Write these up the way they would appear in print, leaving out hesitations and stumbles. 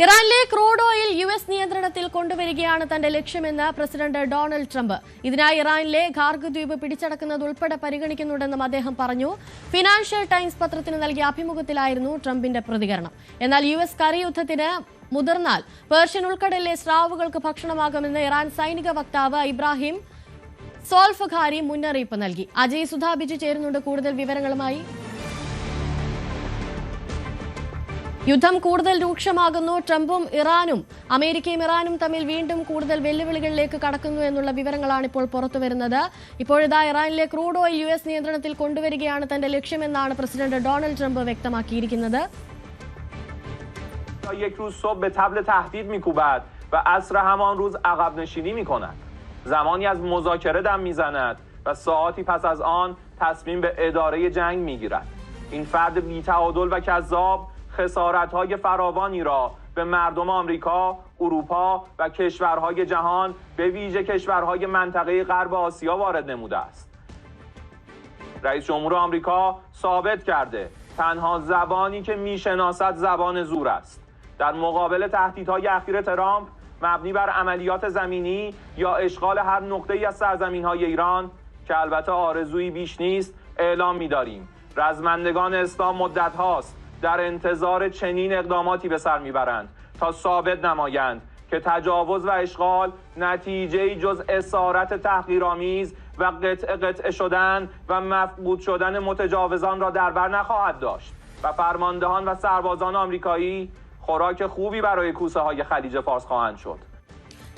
ഇറാനിലെ crude oil US നിയന്ത്രണത്തിൽ കൊണ്ടുവരികയാണ് തന്റെ ലക്ഷ്യമെന്ന് പ്രസിഡന്റ് ഡൊണാൾഡ് ട്രംപ്. ഇതിനായി ഇറാനിലെ ഖാർഗ് ദ്വീപ് പിടിച്ചടക്കുന്നതുൾപ്പെടെ പരിഗണിക്കുന്നുണ്ടെന്നും അദ്ദേഹം പറഞ്ഞു. ഫിനാൻഷ്യൽ ടൈംസ് പത്രത്തിന് നൽകിയ അഭിമുഖത്തിലായിരുന്നു ട്രംപിന്റെ പ്രതികരണം. എന്നാൽ യുഎസ് കരയുദ്ധത്തിന് മുതിർന്നാൽ പേർഷ്യൻ ഉൾക്കടലിലെ സ്രാവുകൾക്ക് ഭക്ഷണമാകുമെന്ന് ഇറാൻ സൈനിക വക്താവ് ഇബ്രാഹിം സോൾഫഖാരി മുന്നറിയിപ്പ് നൽകി. അജയ് സുധാബിജു ചേരുന്നുണ്ട് കൂടുതൽ വിവരങ്ങളുമായി. യുദ്ധം കൂടുതൽ രൂക്ഷമാകുന്നു. ട്രംപും ഇറാനും അമേരിക്കയും ഇറാനും തമ്മിൽ വീണ്ടും കൂടുതൽ വെല്ലുവിളികളിലേക്ക് കടക്കുന്നു എന്നുള്ള വിവരങ്ങളാണ് ഇപ്പോൾ പുറത്തുവരുന്നത്. ഇപ്പോഴിതാ ഇറാനിലെ ക്രൂഡ് ഓയിൽ യുഎസ് നിയന്ത്രണത്തിൽ കൊണ്ടുവരികയാണ് തന്റെ ലക്ഷ്യമെന്നാണ് പ്രസിഡന്റ് ഡൊണാൾഡ് ട്രംപ് വ്യക്തമാക്കിയിരിക്കുന്നത്. یک روز صبح به طبل تهدید میکوبد و عصر همان روز عقب نشینی میکند. زمانی از مذاکره دم میزند و ساعاتی پس از آن تصمیم به اداره جنگ میگیرد. این فرد بی‌تعادل و کذاب خسارت‌های فراوانی را به مردم آمریکا، اروپا و کشورهای جهان به ویژه کشورهای منطقه غرب آسیا وارد نموده است. رئیس جمهور آمریکا ثابت کرده تنها زبانی که میشناسد زبان زور است. در مقابل تهدیدهای اخیر ترامپ مبنی بر عملیات زمینی یا اشغال هر نقطه‌ای از سرزمین‌های ایران که البته آرزویی بیش نیست اعلام می‌داریم رزمندگان اسلام مدت هاست در انتظار چنین اقداماتی به سر میبرند تا ثابت نمایند که تجاوز و اشغال نتیجه‌ای جز اسارت تحقیرآمیز و قطعه شدن و مفقود شدن متجاوزان را در بر نخواهد داشت و فرماندهان و سربازان آمریکایی خوراک خوبی برای کوسه های خلیج فارس خواهند شد.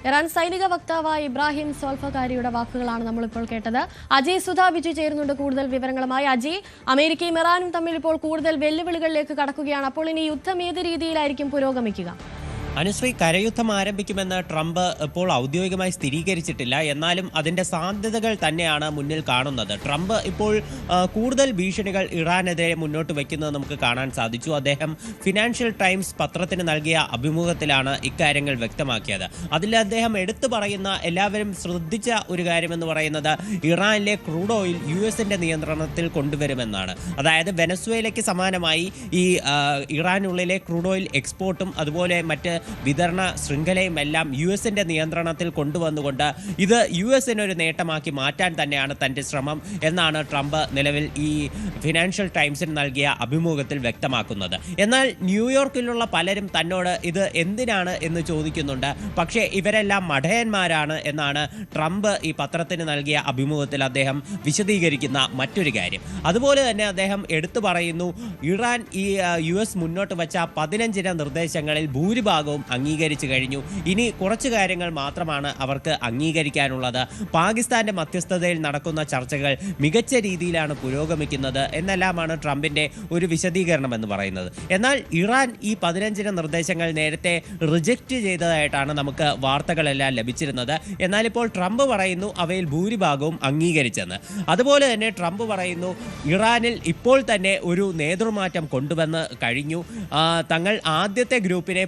ഇറാൻ സൈനിക വക്താവായ ഇബ്രാഹിം സോൾഫഖാരിയുടെ വാക്കുകളാണ് നമ്മളിപ്പോൾ കേട്ടത്. അജയ് സുധാബിജു ചേരുന്നുണ്ട് കൂടുതൽ വിവരങ്ങളുമായി. അജയ്, അമേരിക്കയും ഇറാനും തമ്മിൽ ഇപ്പോൾ കൂടുതൽ വെല്ലുവിളികളിലേക്ക് കടക്കുകയാണ്. അപ്പോൾ ഇനി യുദ്ധം ഏത് രീതിയിലായിരിക്കും പുരോഗമിക്കുക? അനുശ്രീ, കരയുദ്ധം ആരംഭിക്കുമെന്ന് ട്രംപ് ഇപ്പോൾ ഔദ്യോഗികമായി സ്ഥിരീകരിച്ചിട്ടില്ല. എന്നാലും അതിൻ്റെ സാധ്യതകൾ തന്നെയാണ് മുന്നിൽ കാണുന്നത്. ട്രംപ് ഇപ്പോൾ കൂടുതൽ ഭീഷണികൾ ഇറാനെതിരെ മുന്നോട്ട് വയ്ക്കുന്നത് നമുക്ക് കാണാൻ സാധിച്ചു. അദ്ദേഹം ഫിനാൻഷ്യൽ ടൈംസ് പത്രത്തിന് നൽകിയ അഭിമുഖത്തിലാണ് ഇക്കാര്യങ്ങൾ വ്യക്തമാക്കിയത്. അതിൽ അദ്ദേഹം എടുത്തു പറയുന്ന, എല്ലാവരും ശ്രദ്ധിച്ച ഒരു കാര്യമെന്ന് പറയുന്നത് ഇറാനിലെ ക്രൂഡ് ഓയിൽ യുഎസിൻ്റെ നിയന്ത്രണത്തിൽ കൊണ്ടുവരുമെന്നാണ്. അതായത് വെനസ്വേലയ്ക്ക് സമാനമായി ഈ ഇറാനുള്ളിലെ ക്രൂഡ് ഓയിൽ എക്സ്പോർട്ടും അതുപോലെ മറ്റ് വിതരണ ശൃംഖലയും എല്ലാം യുഎസിൻ്റെ നിയന്ത്രണത്തിൽ കൊണ്ടുവന്നുകൊണ്ട് ഇത് യുഎസിനൊരു നേട്ടമാക്കി മാറ്റാൻ തന്നെയാണ് തൻ്റെ ശ്രമം എന്നാണ് ട്രംപ് നിലവിൽ ഈ ഫിനാൻഷ്യൽ ടൈംസിന് നൽകിയ അഭിമുഖത്തിൽ വ്യക്തമാക്കുന്നത്. എന്നാൽ ന്യൂയോർക്കിലുള്ള പലരും തന്നോട് ഇത് എന്തിനാണ് എന്ന് ചോദിക്കുന്നുണ്ട്. പക്ഷേ ഇവരെല്ലാം മഠയന്മാരാണ് എന്നാണ് ട്രംപ് ഈ പത്രത്തിന് നൽകിയ അഭിമുഖത്തിൽ അദ്ദേഹം വിശദീകരിക്കുന്ന മറ്റൊരു കാര്യം. അതുപോലെ തന്നെ അദ്ദേഹം എടുത്തു പറയുന്നു, ഇറാൻ ഈ യുഎസ് മുന്നോട്ട് വച്ച 15 നിർദ്ദേശങ്ങളിൽ ഭൂരിഭാഗവും അംഗീകരിച്ചു കഴിഞ്ഞു. ഇനി കുറച്ച് കാര്യങ്ങൾ മാത്രമാണ് അവർക്ക് അംഗീകരിക്കാനുള്ളത്. പാകിസ്ഥാന്റെ മധ്യസ്ഥതയിൽ നടക്കുന്ന ചർച്ചകൾ മികച്ച രീതിയിലാണ് പുരോഗമിക്കുന്നത് എന്നെല്ലാമാണ് ട്രംപിന്റെ ഒരു വിശദീകരണം എന്ന് പറയുന്നത്. എന്നാൽ ഇറാൻ ഈ 15 നിർദ്ദേശങ്ങൾ നേരത്തെ റിജക്റ്റ് ചെയ്തതായിട്ടാണ് നമുക്ക് വാർത്തകളെല്ലാം ലഭിച്ചിരുന്നത്. എന്നാൽ ഇപ്പോൾ ട്രംപ് പറയുന്നു അവയിൽ ഭൂരിഭാഗവും അംഗീകരിച്ചെന്ന്. അതുപോലെ തന്നെ ട്രംപ് പറയുന്നു ഇറാനിൽ ഇപ്പോൾ തന്നെ ഒരു നേതൃമാറ്റം കൊണ്ടുവന്ന് കഴിഞ്ഞു. തങ്ങൾ ആദ്യത്തെ ഗ്രൂപ്പിനെ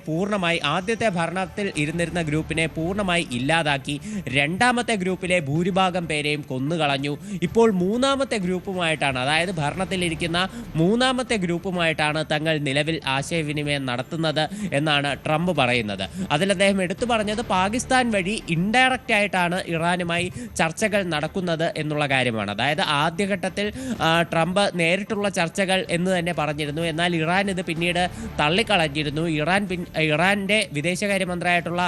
ആദ്യത്തെ ഭരണത്തിൽ ഇരുന്നിരുന്ന ഗ്രൂപ്പിനെ പൂർണ്ണമായി ഇല്ലാതാക്കി. രണ്ടാമത്തെ ഗ്രൂപ്പിലെ ഭൂരിഭാഗം പേരെയും കൊന്നുകളഞ്ഞു. ഇപ്പോൾ മൂന്നാമത്തെ ഗ്രൂപ്പുമായിട്ടാണ്, അതായത് ഭരണത്തിലിരിക്കുന്ന മൂന്നാമത്തെ ഗ്രൂപ്പുമായിട്ടാണ് തങ്ങൾ നിലവിൽ ആശയവിനിമയം നടത്തുന്നത് എന്നാണ് ട്രംപ് പറയുന്നത്. അതിൽ അദ്ദേഹം എടുത്തു പറഞ്ഞത് പാകിസ്ഥാൻ വഴി ഇൻഡയറക്റ്റ് ആയിട്ടാണ് ഇറാനുമായി ചർച്ചകൾ നടക്കുന്നത് എന്നുള്ള കാര്യമാണ്. അതായത് ആദ്യഘട്ടത്തിൽ ട്രംപ് നേരിട്ടുള്ള ചർച്ചകൾ എന്ന് തന്നെ പറഞ്ഞിരുന്നു. എന്നാൽ ഇറാൻ ഇത് പിന്നീട് തള്ളിക്കളഞ്ഞിരുന്നു. ഇറാന്റെ വിദേശകാര്യമന്ത്രിയായിട്ടുള്ള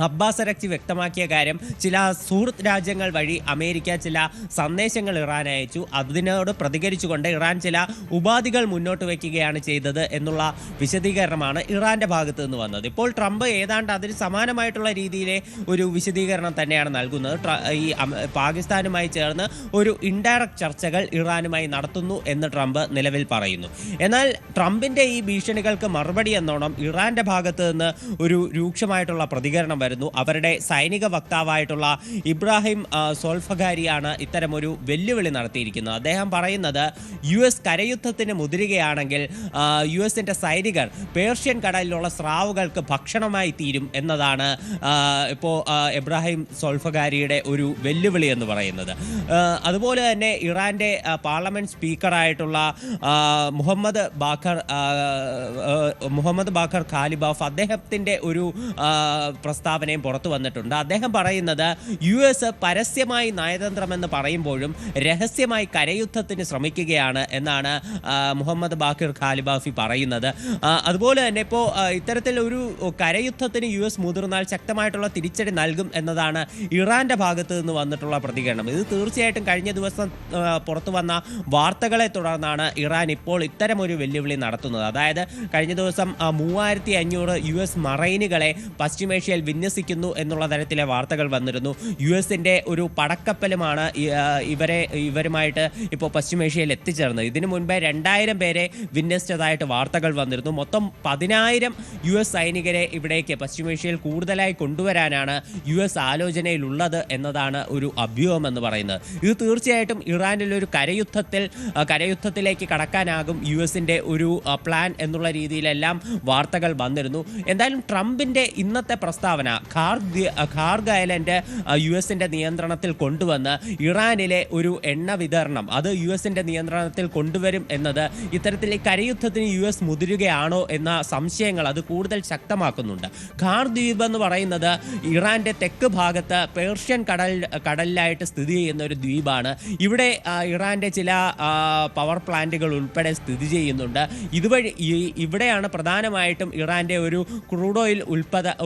അബ്ബാസ് അരക്ചി വ്യക്തമാക്കിയ കാര്യം, ചില സുഹൃത്ത് രാജ്യങ്ങൾ വഴി അമേരിക്ക ചില സന്ദേശങ്ങൾ ഇറാൻ അയച്ചു. അതിനോട് പ്രതികരിച്ചുകൊണ്ട് ഇറാൻ ചില ഉപാധികൾ മുന്നോട്ട് വയ്ക്കുകയാണ് ചെയ്തത് എന്നുള്ള വിശദീകരണമാണ് ഇറാൻ്റെ ഭാഗത്ത് നിന്ന് വന്നത്. ഇപ്പോൾ ട്രംപ് ഏതാണ്ട് അതിന് സമാനമായിട്ടുള്ള രീതിയിലെ ഒരു വിശദീകരണം തന്നെയാണ് നൽകുന്നത്. ഈ പാകിസ്ഥാനുമായി ചേർന്ന് ഒരു ഇൻഡയറക്റ്റ് ചർച്ചകൾ ഇറാനുമായി നടത്തുന്നു എന്ന് ട്രംപ് നിലവിൽ പറയുന്നു. എന്നാൽ ട്രംപിൻ്റെ ഈ ഭീഷണികൾക്ക് മറുപടി എന്നോണം ഇറാൻ്റെ ഭാഗത്ത് നിന്ന് ഒരു രൂക്ഷമായിട്ടുള്ള പ്രതികരണം വരുന്നു. അവരുടെ സൈനിക വക്താവായിട്ടുള്ള ഇബ്രാഹിം സോൾഫഗാരിയാണ് ഇത്തരമൊരു വെല്ലുവിളി നടത്തിയിരിക്കുന്നത്. അദ്ദേഹം പറയുന്നത് US കരയുദ്ധത്തിന് മുതിരുകയാണെങ്കിൽ US-ന്റെ സൈനികർ പേർഷ്യൻ കടലിലുള്ള സ്രാവുകൾക്ക് ഭക്ഷണമായി തീരും എന്നതാണ് ഇപ്പോൾ ഇബ്രാഹിം സോൾഫഗാരിയുടെ ഒരു വെല്ലുവിളി എന്ന് പറയുന്നത്. അതുപോലെ തന്നെ ഇറാന്റെ പാർലമെന്റ് സ്പീക്കറായിട്ടുള്ള മുഹമ്മദ് ബാഖർ ഖാലിബാഫ് അദ്ദേഹത്തിന്റെ ഒരു പ്രസ്താവനയും പുറത്തു വന്നിട്ടുണ്ട്. അദ്ദേഹം പറയുന്നത് US പരസ്യമായി നയതന്ത്രമെന്ന് പറയുമ്പോഴും രഹസ്യമായി കരയുദ്ധത്തിന് ശ്രമിക്കുകയാണ് എന്നാണ് മുഹമ്മദ് ബാഖർ ഖാലിബാഫി പറയുന്നത്. അതുപോലെ തന്നെ ഇപ്പോൾ ഇത്തരത്തിൽ ഒരു കരയുദ്ധത്തിന് US മുതിർന്നാൽ ശക്തമായിട്ടുള്ള തിരിച്ചടി നൽകും എന്നതാണ് ഇറാന്റെ ഭാഗത്ത് നിന്ന് വന്നിട്ടുള്ള പ്രതികരണം. ഇത് തീർച്ചയായിട്ടും കഴിഞ്ഞ ദിവസം പുറത്തു വന്ന വാർത്തകളെ തുടർന്നാണ് ഇറാൻ ഇപ്പോൾ ഇത്തരമൊരു വെല്ലുവിളി നടത്തുന്നത്. അതായത് കഴിഞ്ഞ ദിവസം 3500 US മറൈനുകളെ പശ്ചിമേഷ്യയിൽ വിന്യസിക്കുന്നു എന്നുള്ള തരത്തിലെ വാർത്തകൾ വന്നിരുന്നു. US-ന്റെ ഒരു പടക്കപ്പലുമാണ് ഇവരുമായിട്ട് ഇപ്പോൾ പശ്ചിമേഷ്യയിൽ എത്തിച്ചേർന്നത്. ഇതിനു മുൻപേ 2000 പേരെ വിന്യസിച്ചതായിട്ട് വാർത്തകൾ വന്നിരുന്നു. മൊത്തം 10,000 US സൈനികരെ ഇവിടേക്ക് പശ്ചിമേഷ്യയിൽ കൂടുതലായി കൊണ്ടുവരാനാണ് US ആലോചനയിലുള്ളത് എന്നതാണ് ഒരു അഭ്യൂഹം എന്ന് പറയുന്നത്. ഇത് തീർച്ചയായിട്ടും ഇറാനിൽ ഒരു കരയുദ്ധത്തിലേക്ക് കടക്കാനാകും US-ന്റെ ഒരു പ്ലാൻ എന്നുള്ള രീതിയിലെല്ലാം വാർത്തകൾ വന്നിരുന്നു. എന്തായാലും ട്രംപിന്റെ ഇന്നത്തെ പ്രസ്താവന ഖാർഗ് ഐലൻഡ് US-ന്റെ നിയന്ത്രണത്തിൽ കൊണ്ടുവന്ന് ഇറാനിലെ ഒരു എണ്ണ വിതരണം അത് US-ന്റെ നിയന്ത്രണത്തിൽ കൊണ്ടുവരും എന്നത് ഇത്തരത്തിൽ ഈ കരയുദ്ധത്തിന് US മുതിരുകയാണോ എന്ന സംശയങ്ങൾ അത് കൂടുതൽ ശക്തമാക്കുന്നുണ്ട്. ഖാർ ദ്വീപ് എന്ന് പറയുന്നത് ഇറാന്റെ തെക്ക് ഭാഗത്ത് പേർഷ്യൻ കടലിലായിട്ട് സ്ഥിതി ചെയ്യുന്ന ഒരു ദ്വീപാണ്. ഇവിടെ ഇറാന്റെ ചില പവർ പ്ലാന്റുകൾ ഉൾപ്പെടെ സ്ഥിതി ചെയ്യുന്നുണ്ട്. ഇതുവഴി ഇവിടെയാണ് പ്രധാനമായിട്ടും ഇറാന്റെ ഒരു ക്രൂഡ് ഓയിൽ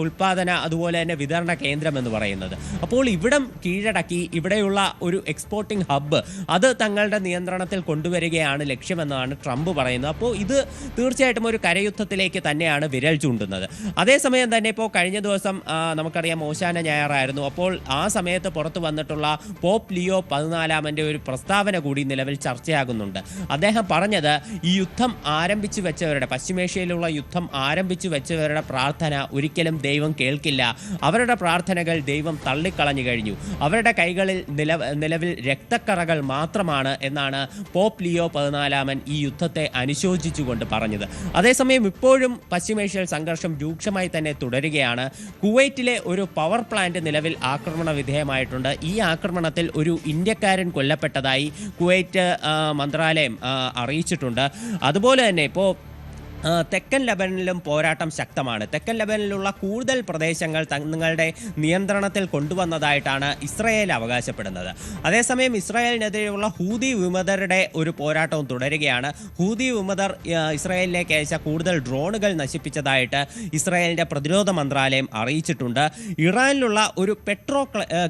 ഉൽപാദന അതുപോലെ തന്നെ വിതരണ കേന്ദ്രം എന്ന് പറയുന്നത്. അപ്പോൾ ഇവിടം കീഴടക്കി ഇവിടെയുള്ള ഒരു എക്സ്പോർട്ടിംഗ് ഹബ്ബ് അത് തങ്ങളുടെ നിയന്ത്രണത്തിൽ കൊണ്ടുവരികയാണ് ലക്ഷ്യമെന്നാണ് ട്രംപ് പറയുന്നത്. അപ്പോൾ ഇത് തീർച്ചയായിട്ടും ഒരു കരയുദ്ധത്തിലേക്ക് തന്നെയാണ് വിരൽ ചൂണ്ടുന്നത്. അതേസമയം തന്നെ ഇപ്പോൾ കഴിഞ്ഞ ദിവസം നമുക്കറിയാം ഓശാന ഞായറായിരുന്നു. അപ്പോൾ ആ സമയത്ത് പുറത്തു വന്നിട്ടുള്ള പോപ്പ് ലിയോ 14 ഒരു പ്രസ്താവന കൂടി നിലവിൽ ചർച്ചയാകുന്നുണ്ട്. അദ്ദേഹം പറഞ്ഞത് ഈ യുദ്ധം ആരംഭിച്ചു വെച്ചവരുടെ പശ്ചിമേഷ്യയിലുള്ള യുദ്ധം ആരംഭിച്ചു വെച്ചവരുടെ പ്രാർത്ഥന ഒരിക്കലും ദൈവം കേൾക്കില്ല. അവരുടെ പ്രാർത്ഥനകൾ ദൈവം തള്ളിക്കളഞ്ഞു കഴിഞ്ഞു. അവരുടെ കൈകളിൽ നിലവിൽ രക്തക്കറകൾ മാത്രമാണ് എന്നാണ് പോപ്പ് ലിയോ 14 ഈ യുദ്ധത്തെ അനുശോചിച്ചുകൊണ്ട് പറഞ്ഞത്. അതേസമയം ഇപ്പോഴും പശ്ചിമേഷ്യയിൽ സംഘർഷം രൂക്ഷമായി തന്നെ തുടരുകയാണ്. കുവൈറ്റിലെ ഒരു പവർ പ്ലാന്റ് നിലവിൽ ആക്രമണ വിധേയമായിട്ടുണ്ട്. ഈ ആക്രമണത്തിൽ ഒരു ഇന്ത്യക്കാരൻ കൊല്ലപ്പെട്ടതായി കുവൈറ്റ് മന്ത്രാലയം അറിയിച്ചിട്ടുണ്ട്. അതുപോലെ തന്നെ ഇപ്പോൾ തെക്കൻ ലെബനനിലും പോരാട്ടം ശക്തമാണ്. തെക്കൻ ലെബനനിലുള്ള കൂടുതൽ പ്രദേശങ്ങൾ തങ്ങളുടെ നിയന്ത്രണത്തിൽ കൊണ്ടുവന്നതായിട്ടാണ് ഇസ്രായേൽ അവകാശപ്പെടുന്നത്. അതേസമയം ഇസ്രായേലിനെതിരെയുള്ള ഹൂതി വിമതരുടെ ഒരു പോരാട്ടവും തുടരുകയാണ്. ഹൂതി വിമതർ ഇസ്രായേലിലേക്ക് അയച്ച കൂടുതൽ ഡ്രോണുകൾ നശിപ്പിച്ചതായിട്ട് ഇസ്രായേലിൻ്റെ പ്രതിരോധ മന്ത്രാലയം അറിയിച്ചിട്ടുണ്ട്. ഇറാനിലുള്ള ഒരു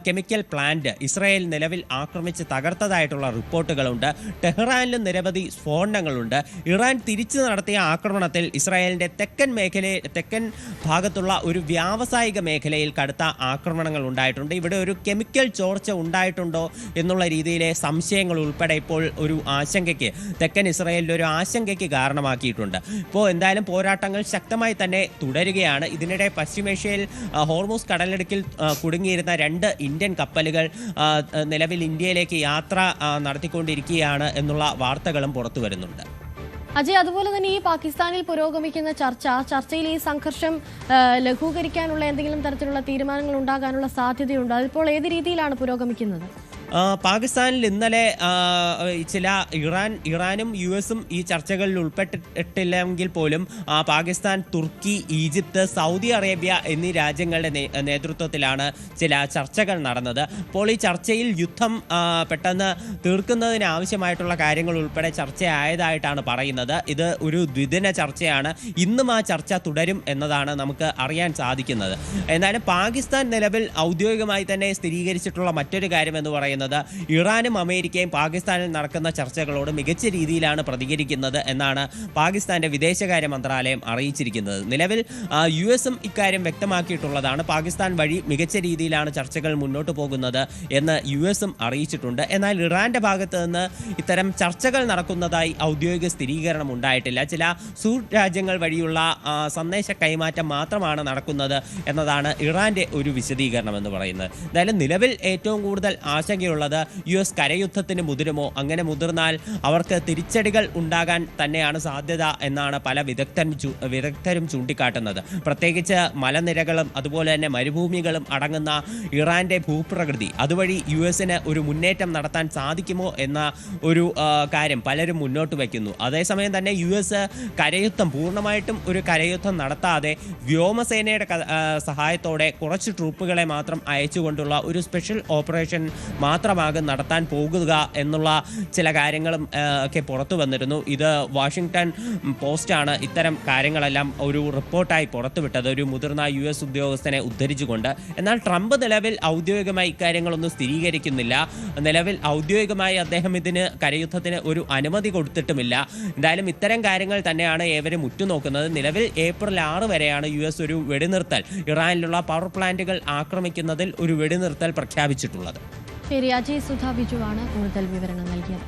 കെമിക്കൽ പ്ലാന്റ് ഇസ്രായേൽ നിലവിൽ ആക്രമിച്ച് തകർത്തതായിട്ടുള്ള റിപ്പോർട്ടുകളുണ്ട്. ടെഹ്റാനിലും നിരവധി സ്ഫോടനങ്ങളുണ്ട്. ഇറാൻ തിരിച്ചു നടത്തിയ ആക്രമണം ഇസ്രായേലിന്റെ തെക്കൻ ഭാഗത്തുള്ള ഒരു വ്യാവസായിക മേഖലയിൽ കടുത്ത ആക്രമണങ്ങൾ ഉണ്ടായിട്ടുണ്ട്. ഇവിടെ ഒരു കെമിക്കൽ ചോർച്ച ഉണ്ടായിട്ടുണ്ടോ എന്നുള്ള രീതിയിലെ സംശയങ്ങൾ ഉൾപ്പെടെ ഇപ്പോൾ ഒരു ആശങ്കയ്ക്ക് തെക്കൻ ഇസ്രായേലിൽ ഒരു ആശങ്കയ്ക്ക് കാരണമാക്കിയിട്ടുണ്ട്. ഇപ്പോൾ എന്തായാലും പോരാട്ടങ്ങൾ ശക്തമായി തന്നെ തുടരുകയാണ്. ഇതിനിടെ പശ്ചിമേഷ്യയിൽ ഹോർമൂസ് കടലിടുക്കിൽ കുടുങ്ങിയിരുന്ന 2 ഇന്ത്യൻ കപ്പലുകൾ നിലവിൽ ഇന്ത്യയിലേക്ക് യാത്ര നടത്തിക്കൊണ്ടിരിക്കുകയാണ് എന്നുള്ള വാർത്തകളും പുറത്തു വരുന്നുണ്ട്. അജയ്, അതുപോലെ തന്നെ ഈ പാകിസ്ഥാനിൽ പുരോഗമിക്കുന്ന ചർച്ചയിൽ ഈ സംഘർഷം ലഘൂകരിക്കാനുള്ള എന്തെങ്കിലും തരത്തിലുള്ള തീരുമാനങ്ങൾ ഉണ്ടാകാനുള്ള സാധ്യതയുണ്ട്. അതിപ്പോൾ ഏത് രീതിയിലാണ് പുരോഗമിക്കുന്നത്? പാകിസ്ഥാനിൽ ഇന്നലെ ചില ഇറാനും US-ഉം ഈ ചർച്ചകളിൽ ഉൾപ്പെട്ടിട്ടില്ലെങ്കിൽ പോലും പാകിസ്ഥാൻ, തുർക്കി, ഈജിപ്ത്, സൗദി അറേബ്യ എന്നീ രാജ്യങ്ങളുടെ നേതൃത്വത്തിലാണ് ചില ചർച്ചകൾ നടന്നത്. അപ്പോൾ ഈ ചർച്ചയിൽ യുദ്ധം പെട്ടെന്ന് തീർക്കുന്നതിന് ആവശ്യമായിട്ടുള്ള കാര്യങ്ങൾ ഉൾപ്പെടെ ചർച്ചയായതായിട്ടാണ് പറയുന്നത്. ഇത് ഒരു ദ്വിദിന ചർച്ചയാണ്. ഇന്നും ആ ചർച്ച തുടരും എന്നതാണ് നമുക്ക് അറിയാൻ സാധിക്കുന്നത്. എന്നാലും പാകിസ്ഥാൻ നിലവിൽ ഔദ്യോഗികമായി തന്നെ സ്ഥിരീകരിച്ചിട്ടുള്ള മറ്റൊരു കാര്യം എന്ന് പറയുന്നത് പറയുന്നത് ഇറാനും അമേരിക്കയും പാകിസ്ഥാനിൽ നടക്കുന്ന ചർച്ചകളോട് മികച്ച രീതിയിലാണ് പ്രതികരിക്കുന്നത് എന്നാണ് പാകിസ്ഥാന്റെ വിദേശകാര്യ മന്ത്രാലയം അറിയിച്ചിരിക്കുന്നത്. നിലവിൽ US-ഉം ഇക്കാര്യം വ്യക്തമാക്കിയിട്ടുള്ളതാണ്. പാകിസ്ഥാൻ വഴി മികച്ച രീതിയിലാണ് ചർച്ചകൾ മുന്നോട്ട് പോകുന്നത് എന്ന് US-ഉം അറിയിച്ചിട്ടുണ്ട്. എന്നാൽ ഇറാന്റെ ഭാഗത്ത് നിന്ന് ഇത്തരം ചർച്ചകൾ നടക്കുന്നതായി ഔദ്യോഗിക സ്ഥിരീകരണം ഉണ്ടായിട്ടില്ല. ചില സുഹൃത്ത് രാജ്യങ്ങൾ വഴിയുള്ള സന്ദേശ കൈമാറ്റം മാത്രമാണ് നടക്കുന്നത് എന്നതാണ് ഇറാന്റെ ഒരു വിശദീകരണം എന്ന് പറയുന്നത്. എന്തായാലും നിലവിൽ ഏറ്റവും കൂടുതൽ ആശങ്കയുള്ളത് US കരയുദ്ധത്തിന് മുതിരുമോ, അങ്ങനെ മുതിർന്നാൽ അവർക്ക് തിരിച്ചടികൾ ഉണ്ടാകാൻ തന്നെയാണ് സാധ്യത എന്നാണ് പല വിദഗ്ധരും ചൂണ്ടിക്കാട്ടുന്നത്. പ്രത്യേകിച്ച് മലനിരകളും അതുപോലെ തന്നെ മരുഭൂമികളും അടങ്ങുന്ന ഇറാന്റെ ഭൂപ്രകൃതി, അതുവഴി US-ന് ഒരു മുന്നേറ്റം നടത്താൻ സാധിക്കുമോ എന്ന ഒരു കാര്യം പലരും മുന്നോട്ട് വയ്ക്കുന്നു. അതേസമയം തന്നെ US കരയുദ്ധം പൂർണ്ണമായിട്ടും ഒരു കരയുദ്ധം നടത്താതെ വ്യോമസേനയുടെ സഹായത്തോടെ കുറച്ച് ട്രൂപ്പുകളെ മാത്രം അയച്ചുകൊണ്ടുള്ള ഒരു സ്പെഷ്യൽ ഓപ്പറേഷൻ മാത്രമാകും നടത്താൻ പോകുക എന്നുള്ള ചില കാര്യങ്ങളും ഒക്കെ പുറത്തു വന്നിരുന്നു. ഇത് വാഷിംഗ്ടൺ പോസ്റ്റാണ് ഇത്തരം കാര്യങ്ങളെല്ലാം ഒരു റിപ്പോർട്ടായി പുറത്തുവിട്ടത്, ഒരു മുതിർന്ന US ഉദ്യോഗസ്ഥനെ ഉദ്ധരിച്ചുകൊണ്ട്. എന്നാൽ ട്രംപ് നിലവിൽ ഔദ്യോഗികമായി ഇക്കാര്യങ്ങളൊന്നും സ്ഥിരീകരിക്കുന്നില്ല. നിലവിൽ ഔദ്യോഗികമായി അദ്ദേഹം ഇതിന് കരയുദ്ധത്തിന് ഒരു അനുമതി കൊടുത്തിട്ടുമില്ല. എന്തായാലും ഇത്തരം കാര്യങ്ങൾ തന്നെയാണ് ഏവരും ഉറ്റുനോക്കുന്നത്. നിലവിൽ ഏപ്രിൽ 6 വരെയാണ് US ഒരു വെടിനിർത്തൽ, ഇറാനിലുള്ള പവർ പ്ലാന്റുകൾ ആക്രമിക്കുന്നതിൽ ഒരു വെടിനിർത്തൽ പ്രഖ്യാപിച്ചിട്ടുള്ളത്. ശരി, അജയ് സുധ ബിജുവാണ് കൂടുതൽ വിവരങ്ങൾ നൽകിയത്.